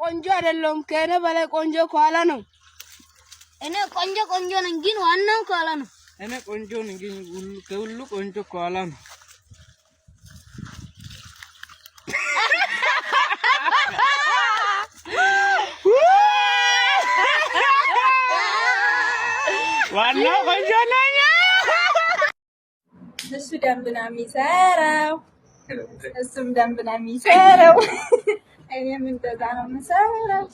ቆንጆ አይደለም ከኔ በላይ ቆንጆ ከኋላ ነው እኔ ቆንጆ ነኝ ግን ዋናው ከኋላ ነው እኔ ቆንጆ ነኝ ግን ከሁሉ ቆንጆ ከኋላ ነው ዋናው ቆንጆ ነኝ እሱ ደምብና የሚሰራው እሱም ደምብና የሚሰራው እኔም እንደዛ ነው የምሰራው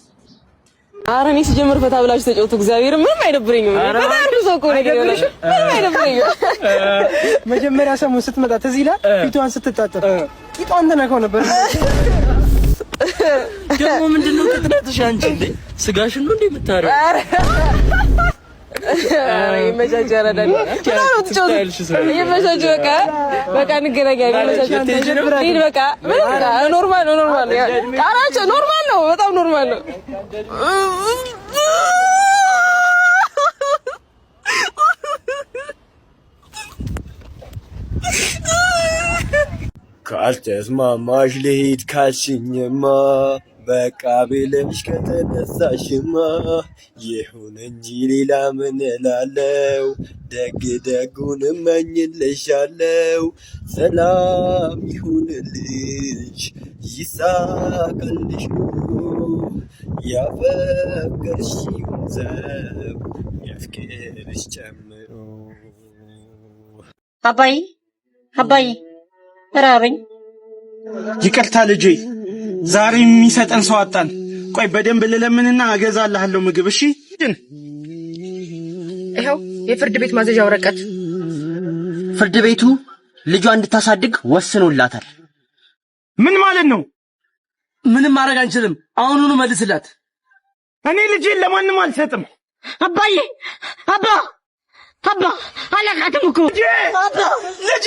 ኧረ እኔ ሲጀምር ፈታ ብላችሁ ተጫወቱ እግዚአብሔር ምንም አይደብረኝም በጣም ሰው እኮ ነው ምንም አይደብረኝም መጀመሪያ ሰሞን ስትመጣ ትዝ ይላል ፊቷን ስትታጠብ ቂጧን ተነካው ነበር ደግሞ ምንድነው ቅጥነትሽ አንቺ እንዴ ስጋሽን ነው እንዴ የምታረው ኧረ ይመቻቻል አይደል ይመቻች በቃ እንገናኛለን ይመቻች በቃ ኖርማል ነው ቃራቸው ኖርማል ነው በጣም ኖርማል ነው ካልተስማማሽ ልሂድ ካልሽኝማ በቃ ብለሽ ከተነሳሽማ ይሁን እንጂ ሌላ ምን እላለሁ ደግ ደጉን እመኝልሻለሁ ሰላም ይሁንልሽ ይሳቅልሽ ያፈቀርሽው ዘብ ያፍቅርሽ ጨምሮ አባይ ራበኝ ይቅርታ ልጄ ዛሬ የሚሰጠን ሰው አጣን ቆይ በደንብ ልለምንና አገዛልሃለሁ ምግብ እሺ ይሄው የፍርድ ቤት ማዘዣ ወረቀት ፍርድ ቤቱ ልጇ እንድታሳድግ ወስኖላታል ምን ማለት ነው ምንም ማድረግ አንችልም አሁኑኑ መልስላት እኔ ልጄን ለማንም አልሰጥም አባ አላቃተም እኮ ልጄ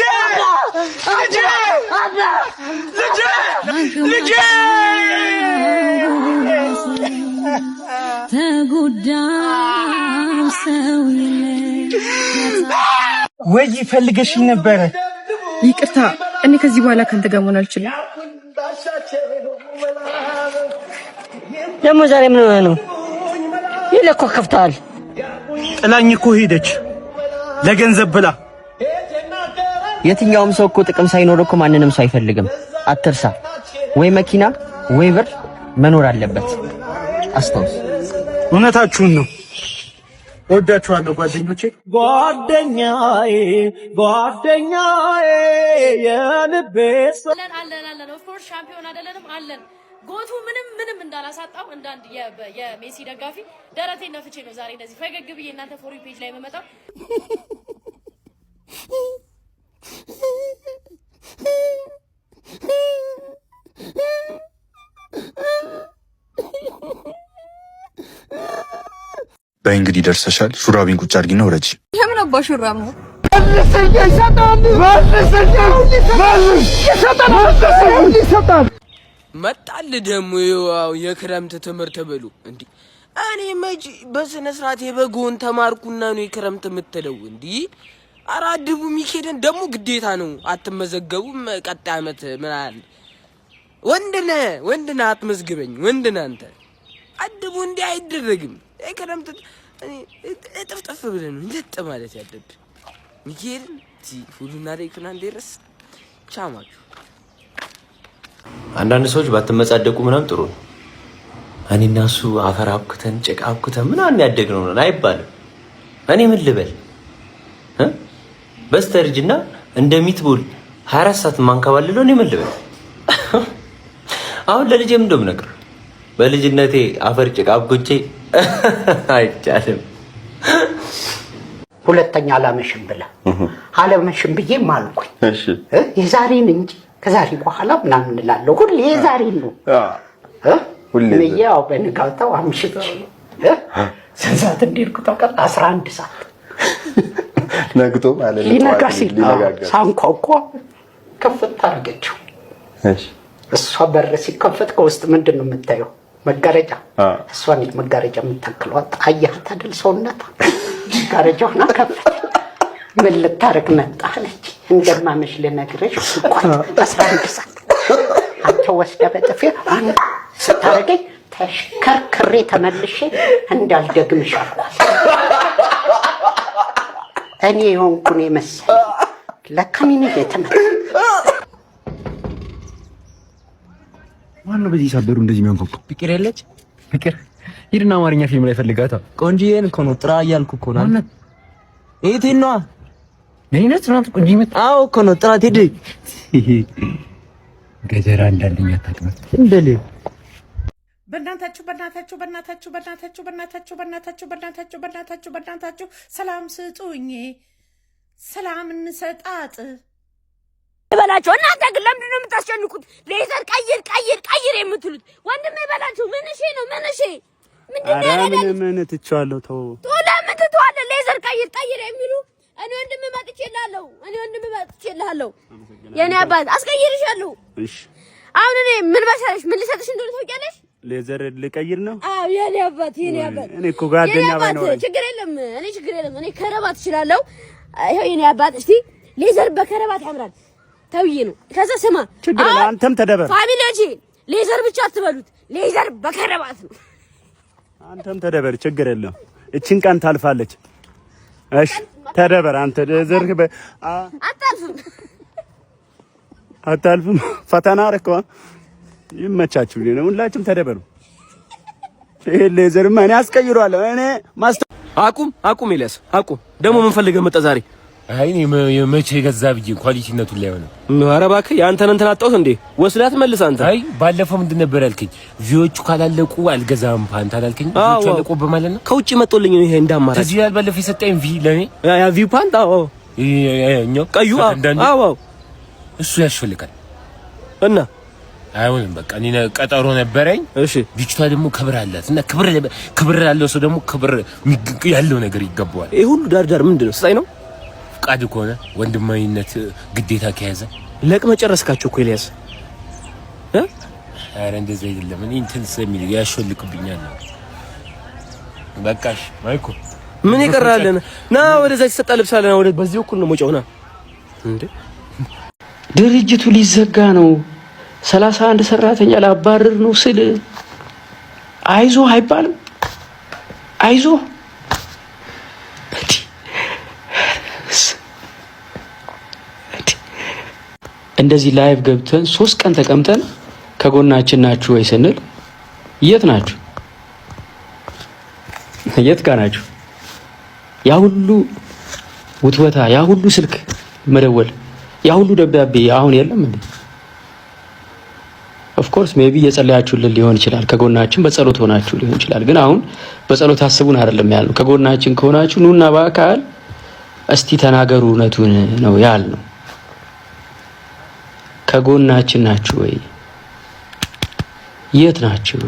ተጎዳው ሰው ወይ ፈልገሽኝ ነበረ ይቅርታ እኔ ከዚህ በኋላ ካንተ ጋር መሆን አልችልም ደግሞ ዛሬ ምን ሆነ ነው ይለኮ ከፍታል ጥላኝ እኮ ሄደች ለገንዘብ ብላ የትኛውም ሰው እኮ ጥቅም ሳይኖር እኮ ማንንም ሰው አይፈልግም አትርሳ ወይ መኪና ወይ ብር መኖር አለበት አስታውስ እውነታችሁን ነው ወዳችኋለሁ ጓደኛዬ የልቤ አለን ኦፍ ኮርስ ሻምፒዮን አይደለንም አለን ጎቱ ምንም እንዳላሳጣው እንዳንድ የሜሲ ደጋፊ ደረቴን ነፍቼ ነው ዛሬ እንደዚህ ፈገግ ብዬ እናንተ ፎሪ ፔጅ ላይ መመጣው በእንግዲህ ደርሰሻል ሹራቢን ቁጭ አድርጊና ወረጂ የምን አባ ሹራብ ነው መጣል ደግሞ ያው የክረምት ትምህርት ብሉ እንዴ እኔ መጂ በስነ ስርዓት የበጎን ተማርኩና ነው የክረምት የምትለው እንዴ አራድቡ ሚኬደን ደግሞ ግዴታ ነው አትመዘገቡም ቀጣይ አመት ምን አለ ወንድና አትመዝግበኝ ወንድና አንተ አድቡ እንዴ አይደረግም የክረምት እኔ እጥፍጥፍ ብለን እንደጥ ማለት ያለብ ሚኬደን ሁሉና ለይኩና እንደረስ ቻማቹ አንዳንድ ሰዎች ባትመጻደቁ ምናም ጥሩ ነው እኔና እሱ አፈር አብኩተን ጭቃ አብኩተን ምናምን ያደግነው ነው አይባልም እኔ ምን ልበል በስተርጅና እንደሚትቦል 24 ሰዓት ማንከባልለው እኔ ምን ልበል አሁን ለልጄም እንደምነግር በልጅነቴ አፈር ጭቃ አብኩቼ አይቻልም ሁለተኛ አላመሽም ብላ አላመሽም ብዬ ማልኩኝ እሺ የዛሬን እንጂ ከዛሬ በኋላ ምናምን እንላለሁ ሁሌ የዛሬን ነው ሁሌ ያው በንጋታው አምሽቼ ሰንሳት እንዲልኩ ተቀጣ 11 ሰዓት ነግቶ ማለት ነው ሊነጋ ሳንኳኳ ከፍታ አርገችው እሺ እሷ በር ሲከፈት ከውስጥ ምንድነው የምታየው መጋረጃ እሷን መጋረጃ የምታክለው አያህ ታደል ሰውነታ መጋረጃውና ከፈት ምን ልታረግ መጣለች እንደማመሽ ልነግርሽ እንኳን 11 ሰዓት አንተ ወስደ በጥፊ አንተ ስታረገኝ ተሽከርክሬ ተመልሼ እንዳልደግምሽ አልኳት። እኔ የሆንኩን መሰለኝ ለካ እኔ ነኝ የተመታሁት። ማነው በዚህ ሳበሩ እንደዚህ የሚያንኳኳ? ፍቅር የለች ፍቅር ሂድና አማርኛ ፊልም ላይ ፈልጋታ። ቆንጆዬን እኮ ነው ጥራ እያልኩ እኮ ነው። ማነው እህቴን ነዋ። ነይነት ነው ቆንጆ ይመጣ። አዎ እኮ ነው ጥራት ሂድ። ገጀራ እንዳለኝ አታውቅም እንደለ በእናታችሁ ሰላም ስጡኝ፣ ሰላም እንሰጣጥ ይበላችሁ። እናንተ ግን ለምንድን ነው የምታስጨንቁት? ሌዘር ቀይር የምትሉት ወንድሜ ይበላችሁ። ምን እሺ ነው ምን እሺ ምንድነው? አረ ምን ትቻለሁ? ተው ለምን ትተዋለህ? ሌዘር ቀይር የሚሉ እኔ ወንድሜ መጥቼልሃለሁ። የኔ አባት አስቀይርሻለሁ። እሺ አሁን እኔ ምን መሰለሽ ምን ልሰጥሽ እንደሆነ ታውቂያለሽ? ሌዘር ልቀይር ነው። አዎ የኔ አባት እኔ እኮ ጓደኛ ባይኖር ችግር የለም። እኔ ከረባት እችላለሁ። ይሄው የኔ አባት እስቲ ሌዘር በከረባት ያምራል ተውዬ ነው። ከዛ ስማ ችግር የለም። አንተም ተደበር ፋሚሊዎቼ፣ ሌዘር ብቻ አትበሉት፣ ሌዘር በከረባት ነው። አንተም ተደበር ችግር የለም። እቺን ቀን ታልፋለች። እሺ ተደበር አንተ ሌዘር አታልፍም። ፈተና አረከዋ ይመቻችሁ። ሁላችሁም ተደበሩ። ይሄ ሌዘር ማን ያስቀይሯል? እኔ አቁም ኤልያስ አቁም። ደግሞ ምን ፈልገህ መጣ ዛሬ? አይ እኔ መቼ ገዛ ብዬ ኳሊቲነቱን ላይ ሆነ። ኧረ እባክህ ያንተን እንትን አጣሁት እንዴ? ወስዳት መልስ አንተ። አይ ባለፈው ምንድን ነበር ያልከኝ? ቪዎቹ ካላለቁ አልገዛም ፓንት አላልከኝ? ቪዎቹ አለቁ በማለት ነው። ከውጭ መጥቶልኝ ነው ይሄ እንዳማራጭ። ከዚህ ያል ባለፈው የሰጠኝ ቪ ለኔ ያ ቪ ፓንት። አዎ ይሄኛው ቀዩ። አዎ እሱ ያስፈልጋል እና አይሆንም። በቃ እኔ ቀጠሮ ነበረኝ። እሺ ልጅቷ ደግሞ ክብር አላት እና ክብር ያለው ሰው ደግሞ ክብር ያለው ነገር ይገባዋል። ይሄ ሁሉ ዳር ምንድነው? ስታይ ነው ፍቃድ ከሆነ ወንድማዊነት ግዴታ ከያዘ ለቅመ ጨረስካቸው እኮ ኤልያስ። ኧረ እንደዛ አይደለም። እኔ እንትን ስለሚል ያሾልክብኛል። በቃሽ ማይኮ ምን ይቀራልና ና ወደዛ ሲሰጣ ልብሳለና ወደ በዚህ በኩል ነው ሞጫውና እንዴ ድርጅቱ ሊዘጋ ነው 31 ሰራተኛ ላባረር ነው ስል አይዞ አይባልም። አይዞ እንደዚህ ላይቭ ገብተን 3 ቀን ተቀምጠን ከጎናችን ናችሁ ወይ ስንል የት ናችሁ? የት ጋር ናችሁ? ያ ሁሉ ውትወታ፣ ያ ሁሉ ስልክ መደወል፣ ያ ሁሉ ደብዳቤ አሁን የለም እንዴ? ኦፍ ኮርስ ሜቢ የጸለያችሁልን ሊሆን ይችላል። ከጎናችን በጸሎት ሆናችሁ ሊሆን ይችላል። ግን አሁን በጸሎት አስቡን አይደለም ያልነው። ከጎናችን ከሆናችሁ ኑና በአካል እስቲ ተናገሩ እውነቱን ነው ያልነው። ከጎናችን ናችሁ ወይ? የት ናችሁ?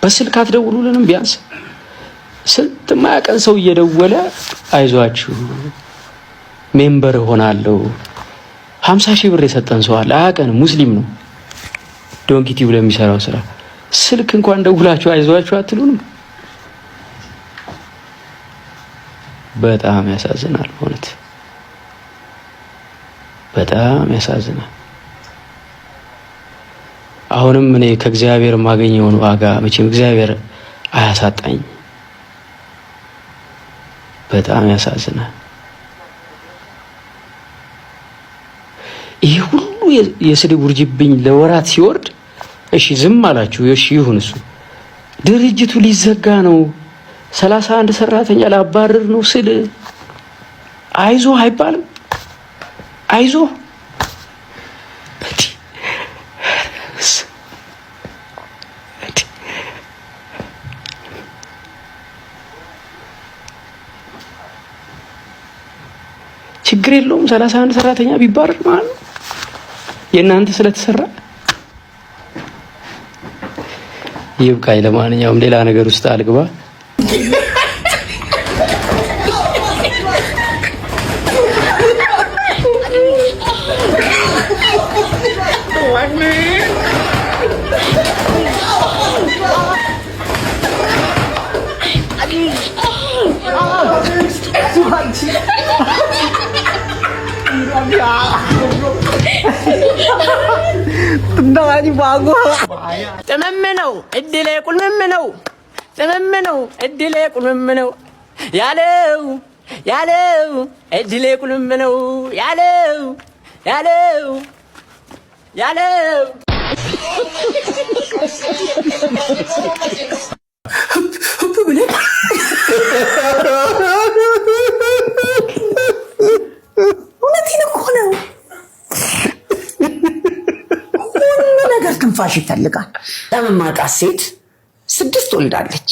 በስልክ አትደውሉልንም? ቢያንስ ስንት ማያቀን ሰው እየደወለ አይዟችሁ ሜምበር ሆናለሁ 50,000 ብር የሰጠን ሰው አለ። አያቀን ሙስሊም ነው። ዶንኪቲ ብሎ የሚሰራው ስራ ስልክ እንኳን ደውላችሁ አይዟችሁ አትሉንም? በጣም ያሳዝናል። እውነት በጣም ያሳዝናል። አሁንም እኔ ከእግዚአብሔር የማገኘውን ዋጋ መቼም እግዚአብሔር አያሳጣኝ። በጣም ያሳዝናል። ይሄ ሁሉ የስድብ ውርጅብኝ ለወራት ሲወርድ እሺ ዝም አላችሁ። እሺ ይሁን። እሱ ድርጅቱ ሊዘጋ ነው 31 ሰራተኛ ላባረር ነው ስል አይዞ አይባልም? አይዞ ችግር የለውም 31 ሰራተኛ ቢባረር ማለት ነው የእናንተ ስለተሰራ ይብቃኝ። ለማንኛውም ሌላ ነገር ውስጥ አልግባ። እንዳኒ ባጎ ጥምም ነው እድሌ ቁልምም ነው ጥምም ነው እድሌ ቁልምም ነው ያለው እድሌ ቁልምም ነው ያለው እውነቴን እኮ ነው። ሁሉ ነገር ትንፋሽ ይፈልጋል። ለመማቃት ሴት 6 ወልዳለች።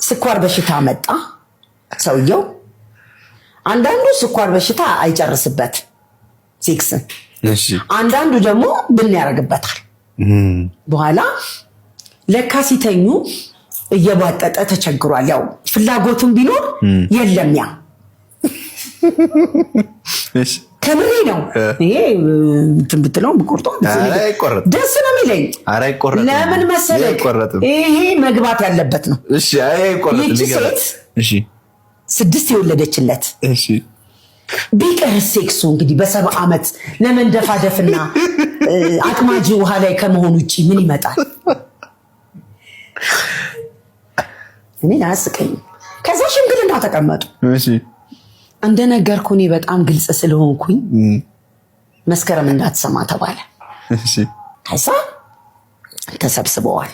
ስኳር በሽታ መጣ ሰውየው። አንዳንዱ ስኳር በሽታ አይጨርስበት ሴክስን፣ አንዳንዱ ደግሞ ብን ያደርግበታል። በኋላ ለካ ሲተኙ እየባጠጠ ተቸግሯል። ያው ፍላጎቱን ቢኖር የለም ያ ከምሬ ነው። ይሄ እንትን ብትለው ብቆርጦ ደስ ነው የሚለኝ። ለምን መሰለህ? ይሄ መግባት ያለበት ነው። ይቺ ሴት 6 የወለደችለት ቢቀር ሴክሱ እንግዲህ በ70 ዓመት ለመንደፋደፍና አጥማጂ ውሃ ላይ ከመሆኑ ውጭ ምን ይመጣል? እኔ አያስቀኝም። ከዛ ሽምግልና ተቀመጡ። እንደነገርኩ እኔ በጣም ግልጽ ስለሆንኩኝ መስከረም እንዳትሰማ ተባለ። ከዛ ተሰብስበዋል።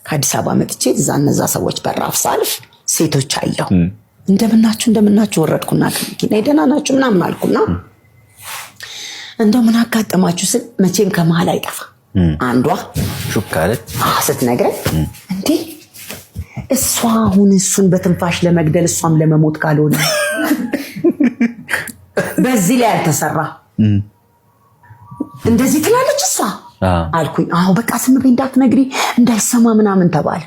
ከአዲስ አበባ መጥቼ እዛ እነዛ ሰዎች በራፍ ሳልፍ ሴቶች አየሁ። እንደምናችሁ ወረድኩና ከመኪና ደህና ናችሁ ምናምን አልኩና እንደው ምን አጋጠማችሁ ስል መቼም ከመሃል አይጠፋ አንዷ ሹካለት ስትነግረኝ እንዴ እሷ አሁን እሱን በትንፋሽ ለመግደል እሷም ለመሞት ካልሆነ በዚህ ላይ አልተሰራ እንደዚህ ትላለች እሷ አልኩኝ። አዎ በቃ ስም በይ እንዳትነግሪ እንዳይሰማ ምናምን ተባለ።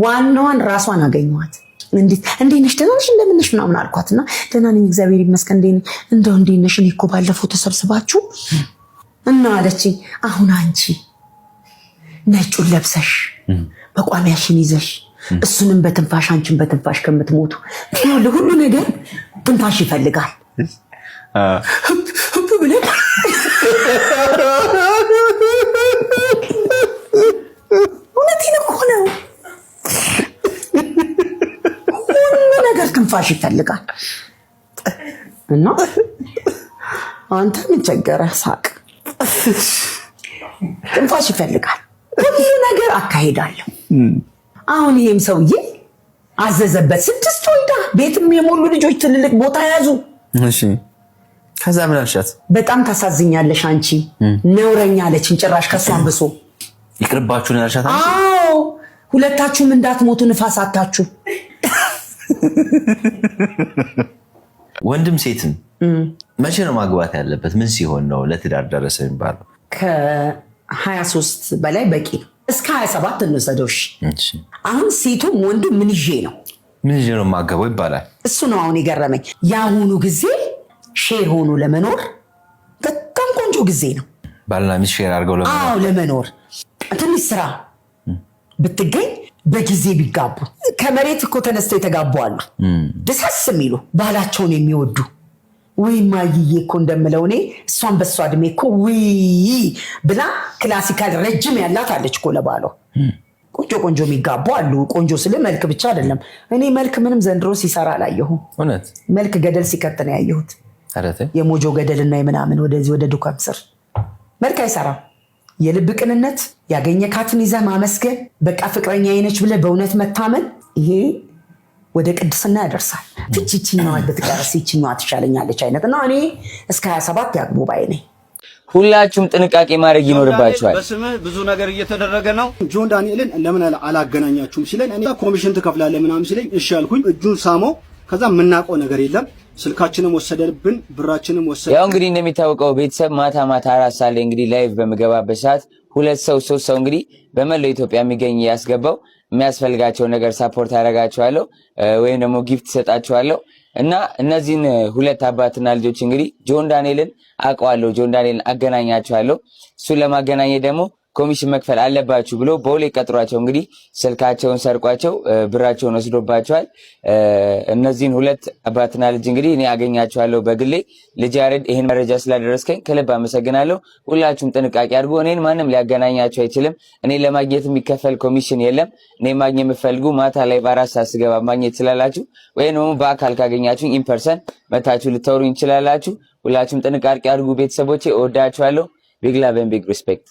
ዋናዋን ራሷን አገኘኋት። እንዴት ነሽ ደህና ነሽ እንደምን ነሽ ምናምን አልኳትና ደህና ነኝ እግዚአብሔር ይመስገን እንደው እንዴት ነሽ እኔ እኮ ባለፈው ተሰብስባችሁ እና አለችኝ። አሁን አንቺ ነጩን ለብሰሽ መቋሚያሽን ይዘሽ እሱንም በትንፋሽ አንቺን በትንፋሽ ከምትሞቱ ሁሉ ነገር ትንፋሽ ይፈልጋል። ብለህ እውነቴን እኮ ነው። ሁሉ ነገር ትንፋሽ ይፈልጋል እና አንተ ምን ቸገረህ? ሳቅ። ትንፋሽ ይፈልጋል። ሁሉ ነገር አካሄዳለሁ። አሁን ይሄም ሰውዬ አዘዘበት 6 ወልዳ ቤትም የሞሉ ልጆች ትልልቅ ቦታ ያዙ። እሺ ከዛ ምን አልሻት? በጣም ታሳዝኛለሽ አንቺ ነውረኛ አለችኝ። ጭራሽ ከሷን ብሶ ይቅርባችሁ ነው ያልሻት አንቺ? አዎ ሁለታችሁም እንዳትሞቱ ንፋስ አታችሁ። ወንድም ሴትን መቼ ነው ማግባት ያለበት? ምን ሲሆን ነው ለትዳር ደረሰ የሚባለው? ከ23 በላይ በቂ ነው። እስከ 27 እንወሰደው። እሺ አሁን ሴቱም ወንዱ ምን ይዤ ነው ማገባው ይባላል። እሱ ነው አሁን የገረመኝ። የአሁኑ ጊዜ ሼር ሆኖ ለመኖር በጣም ቆንጆ ጊዜ ነው። ባልና ሚስት ሼር አድርገው ለመኖር። አዎ ለመኖር ትንሽ ስራ ብትገኝ በጊዜ ቢጋቡ። ከመሬት እኮ ተነስተው የተጋቡ አሉ ደሳስ የሚሉ ባህላቸውን የሚወዱ። ወይ ማይዬ እኮ እንደምለው እኔ እሷን በሷ እድሜ እኮ ወይ ብላ ክላሲካል ረጅም ያላት አለች እኮ ለባሏ። ቆንጆ የሚጋቡ አሉ። ቆንጆ ስለ መልክ ብቻ አይደለም። እኔ መልክ ምንም ዘንድሮ ሲሰራ አላየሁም። እውነት መልክ ገደል ሲከተን ያየሁት አረተ የሞጆ ገደልና የምናምን ወደዚህ ወደ ዱካም ስር መልክ አይሰራም። የልብ ቅንነት ያገኘካትን ይዘህ ማመስገን፣ በቃ ፍቅረኛ አይነች ብለህ በእውነት መታመን፣ ይሄ ወደ ቅድስና ያደርሳል። ፍቺችኛዋ ብትቀርስ ይችኛዋ ትሻለኛለች አይነት እና እኔ እስከ 27 ያግቡ ባይ ነኝ። ሁላችሁም ጥንቃቄ ማድረግ ይኖርባችኋል። በስምህ ብዙ ነገር እየተደረገ ነው። ጆን ዳንኤልን ለምን አላገናኛችሁም ሲለኝ እኔ ኮሚሽን ትከፍላለህ ምናምን ሲለኝ እሺ አልኩኝ። እጁን ሳመው። ከዛ የምናውቀው ነገር የለም። ስልካችንም ወሰደብን፣ ብራችንም ወሰደ። ያው እንግዲህ እንደሚታወቀው ቤተሰብ ማታ 4 ሰዓት ላይ እንግዲህ ላይቭ በምገባበት ሰዓት 2 ሰው 3 ሰው እንግዲህ በመላው ኢትዮጵያ የሚገኝ ያስገባው የሚያስፈልጋቸው ነገር ሳፖርት አደርጋቸዋለሁ ወይም ደግሞ ጊፍት ሰጣቸዋለሁ እና እነዚህን 2 አባትና ልጆች እንግዲህ ጆን ዳንኤልን አውቀዋለሁ። ጆን ዳንኤልን አገናኛቸዋለሁ። እሱን ለማገናኘት ደግሞ ኮሚሽን መክፈል አለባችሁ ብሎ በሁሌ ቀጥሯቸው እንግዲህ ስልካቸውን ሰርቋቸው ብራቸውን ወስዶባቸዋል። እነዚህን ሁለት አባትና ልጅ እንግዲህ እኔ አገኛቸዋለሁ በግሌ። ልጅ ያሬድ ይህን መረጃ ስላደረስከኝ ከልብ አመሰግናለሁ። ሁላችሁም ጥንቃቄ አድርጉ። እኔን ማንም ሊያገናኛቸው አይችልም። እኔ ለማግኘት የሚከፈል ኮሚሽን የለም። እኔ ማግኘት የምፈልጉ ማታ ላይ በ4 ሰዓት ስገባ ማግኘት ትችላላችሁ፣ ወይም ደግሞ በአካል ካገኛችሁ ኢንፐርሰን መታችሁ ልታወሩኝ ትችላላችሁ። ሁላችሁም ጥንቃቄ አድርጉ ቤተሰቦቼ፣ እወዳችኋለሁ። ቢግ ላቭ ኤንድ ቢግ ሪስፔክት